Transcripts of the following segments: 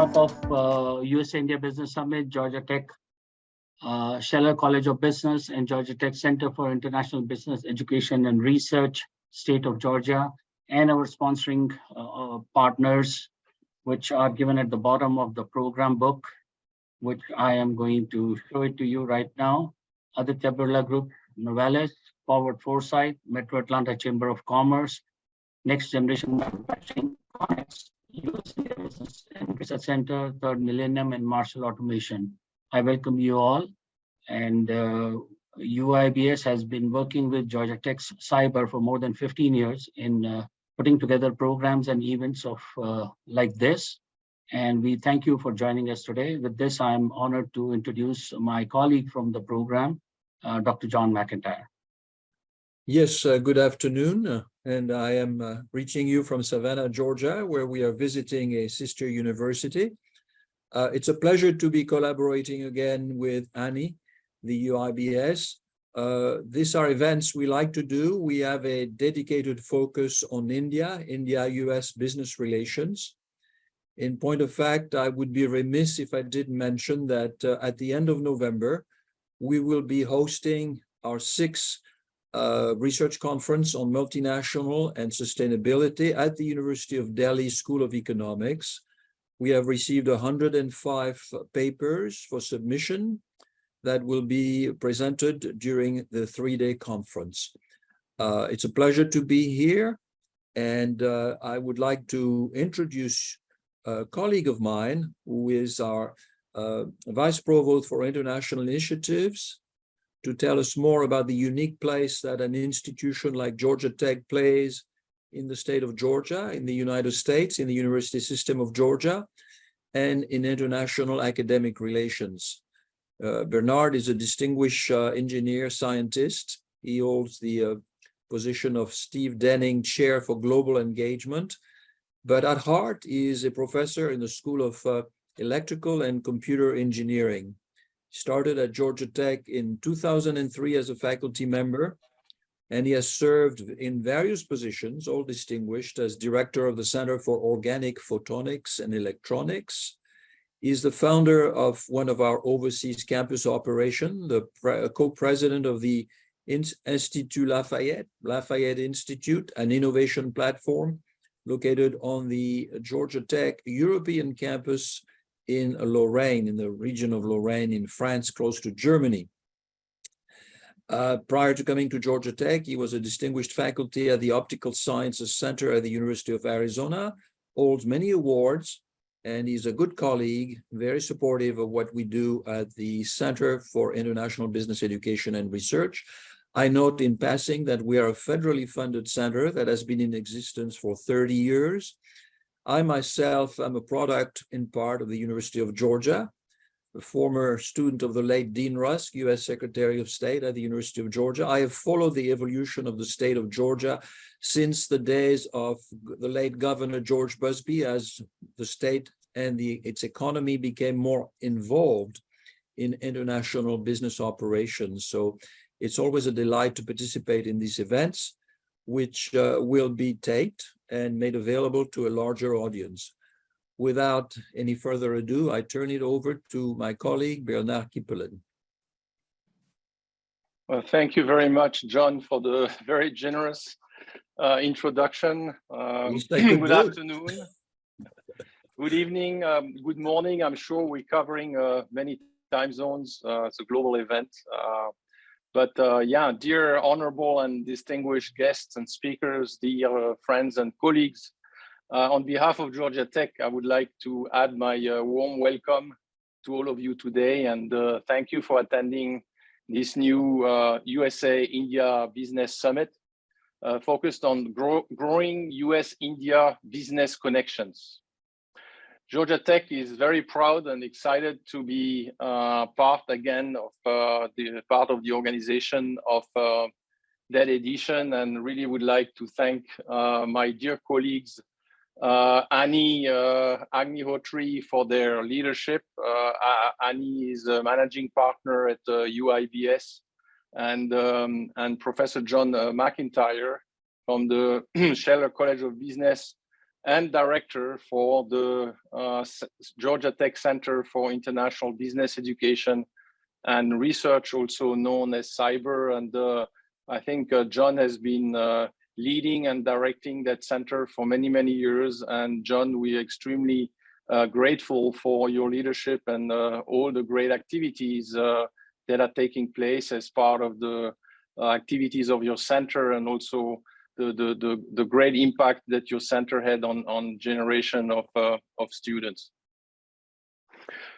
behalf of US-India Business Summit, Georgia Tech, Scheller College of Business, and Georgia Tech Center for International Business Education and Research, State of Georgia, and our sponsoring partners, which are given at the bottom of the program book, which I am going to show it to you right now. Aditya Birla Group, Novalis, Forward Foresight, Metro Atlanta Chamber of Commerce, Next Generation Manufacturing, Connects, USIBRC Business and Research Center, Third Millennium, and Marshall Automation. I welcome you all. And UIBS has been working with Georgia Tech's CIBER for more than 15 years in putting together programs and events of like this. And we thank you for joining us today. With this, I'm honored to introduce my colleague from the program, Dr. John McIntyre. Yes, good afternoon. And I am reaching you from Savannah, Georgia, where we are visiting a sister university. It's a pleasure to be collaborating again with Annie, the UIBS. These are events we like to do. We have a dedicated focus on India-US business relations. In point of fact, I would be remiss if I didn't mention that at the end of November, we will be hosting our 6th research conference on multinational and sustainability at the University of Delhi School of Economics. We have received 105 papers for submission that will be presented during the 3-day conference. It's a pleasure to be here, and I would like to introduce a colleague of mine who is our Vice Provost for International Initiatives, to tell us more about the unique place that an institution like Georgia Tech plays in the state of Georgia, in the United States, in the university system of Georgia, and in international academic relations. Bernard is a distinguished engineer scientist. He holds the position of Steve Denning Chair for Global Engagement, but at heart he is a professor in the School of Electrical and Computer Engineering. Started at Georgia Tech in 2003 as a faculty member, and he has served in various positions, all distinguished, as director of the Center for Organic Photonics and Electronics. He's the founder of one of our overseas campus operations, the co-president of the Institut Lafayette Institute, an innovation platform located on the Georgia Tech European campus in Lorraine, in the region of Lorraine in France, close to Germany. Prior to coming to Georgia Tech, he was a distinguished faculty at the Optical Sciences Center at the University of Arizona, holds many awards, and he's a good colleague, very supportive of what we do at the Center for International Business Education and Research. I note in passing that we are a federally funded center that has been in existence for 30 years. I myself am a product in part of the University of Georgia, a former student of the late Dean Rusk, U.S. Secretary of State at the University of Georgia. I have followed the evolution of the state of Georgia since the days of the late Governor George Busby, as the state and its economy became more involved in international business operations. So it's always a delight to participate in these events, which will be taped and made available to a larger audience. Without any further ado, I turn it over to my colleague, Bernard Kippelen. Well, thank you very much, John, for the very generous introduction. Good afternoon, good evening, good morning. I'm sure we're covering many time zones. It's a global event. Yeah, dear honorable and distinguished guests and speakers, dear friends and colleagues, on behalf of Georgia Tech, I would like to add my warm welcome to all of you today, and thank you for attending this new USA-India Business Summit focused on growing US-India business connections. Georgia Tech is very proud and excited to be part again of the organization of that edition, and really would like to thank my dear colleagues Annie Agnihotri for their leadership. Annie is a managing partner at UIBS, and Professor John McIntyre from the Scheller College of Business and director for the Georgia Tech Center for International Business Education and Research, also known as CIBER. And I think John has been leading and directing that center for many, many years. And John, we are extremely grateful for your leadership and all the great activities that are taking place as part of the activities of your center, and also the great impact that your center had on generation of students.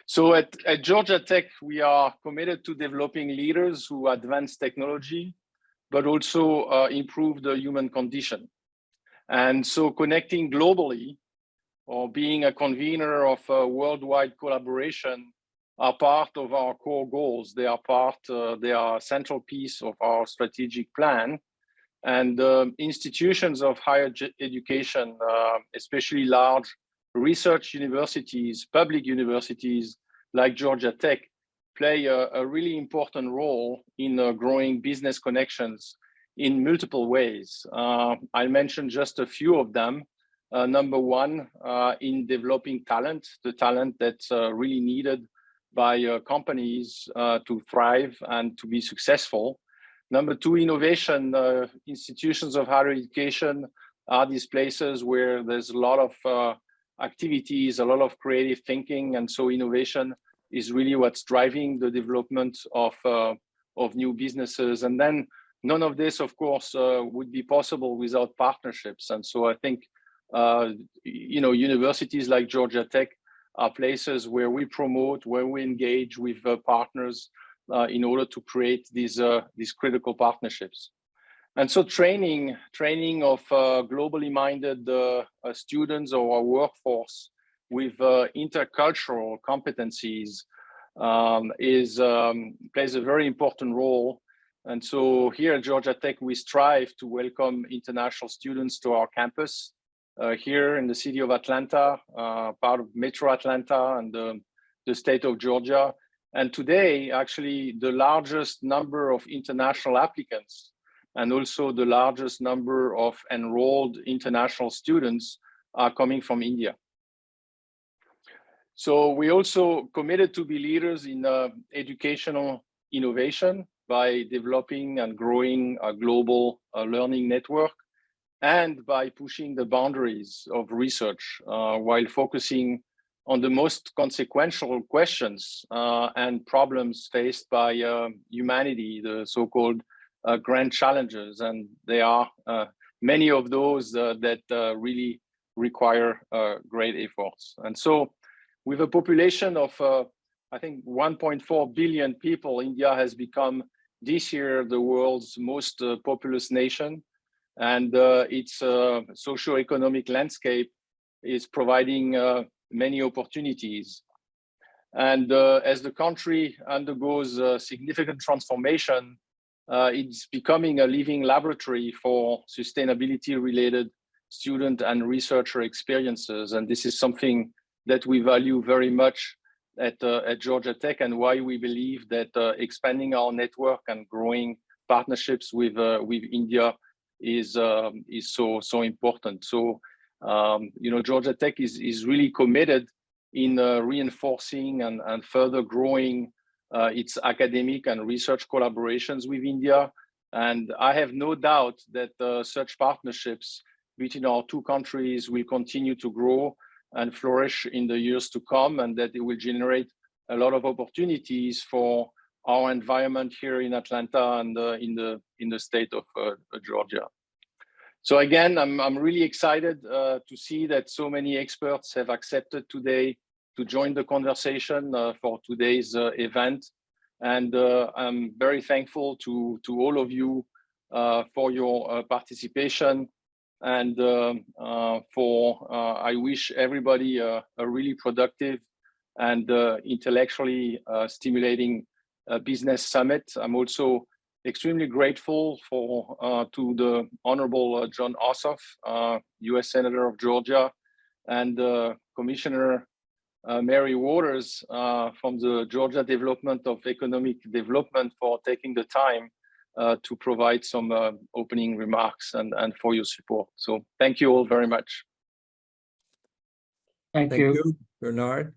So at Georgia Tech, we are committed to developing leaders who advance technology, but also improve the human condition. And so connecting globally, or being a convener of a worldwide collaboration, are part of our core goals. They are a central piece of our strategic plan. And institutions of higher education, especially large research universities, public universities like Georgia Tech, play a really important role in growing business connections in multiple ways. I'll mention just a few of them. Number one, in developing talent, the talent that's really needed by companies to thrive and to be successful. Number two, innovation. Institutions of higher education are these places where there's a lot of activities, a lot of creative thinking, and so innovation is really what's driving the development of new businesses. And then none of this, of course, would be possible without partnerships. And so I think universities like Georgia Tech are places where we promote, where we engage with partners in order to create these critical partnerships. And so training of globally minded students or our workforce with intercultural competencies plays a very important role. And so here at Georgia Tech, we strive to welcome international students to our campus here in the city of Atlanta, part of Metro Atlanta and the state of Georgia. And today, actually, the largest number of international applicants and also the largest number of enrolled international students are coming from India. So we also committed to be leaders in educational innovation by developing and growing a global learning network, and by pushing the boundaries of research while focusing on the most consequential questions and problems faced by humanity, the so-called grand challenges. And there are many of those that really require great efforts. And so with a population of, I think, 1.4 billion people, India has become this year the world's most populous nation. And its socio-economic landscape is providing many opportunities. And as the country undergoes significant transformation, it's becoming a living laboratory for sustainability-related student and researcher experiences. And this is something that we value very much at Georgia Tech, and why we believe that expanding our network and growing partnerships with India is so important. So Georgia Tech is really committed in reinforcing and further growing its academic and research collaborations with India. And I have no doubt that such partnerships between our two countries will continue to grow and flourish in the years to come, and that it will generate a lot of opportunities for our environment here in Atlanta and in the state of Georgia. So again, I'm really excited to see that so many experts have accepted today to join the conversation for today's event. And I'm very thankful to all of you for your participation. And I wish everybody a really productive and intellectually stimulating business summit. I'm also extremely grateful to the Honorable John Ossoff, U.S. Senator of Georgia, and Commissioner Mary Waters from the Georgia Department of Economic Development for taking the time to provide some opening remarks and for your support. So thank you all very much. Thank Thank you. you, Bernard.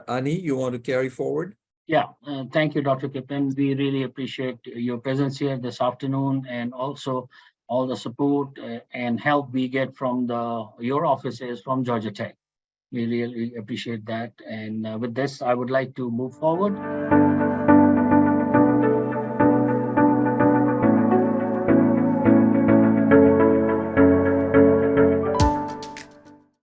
Annie, you want to carry forward? Yeah, thank you, Dr. Kippelen. We really appreciate your presence here this afternoon, and also all the support and help we get from your offices from Georgia Tech. We really appreciate that. And with this, I would like to move forward.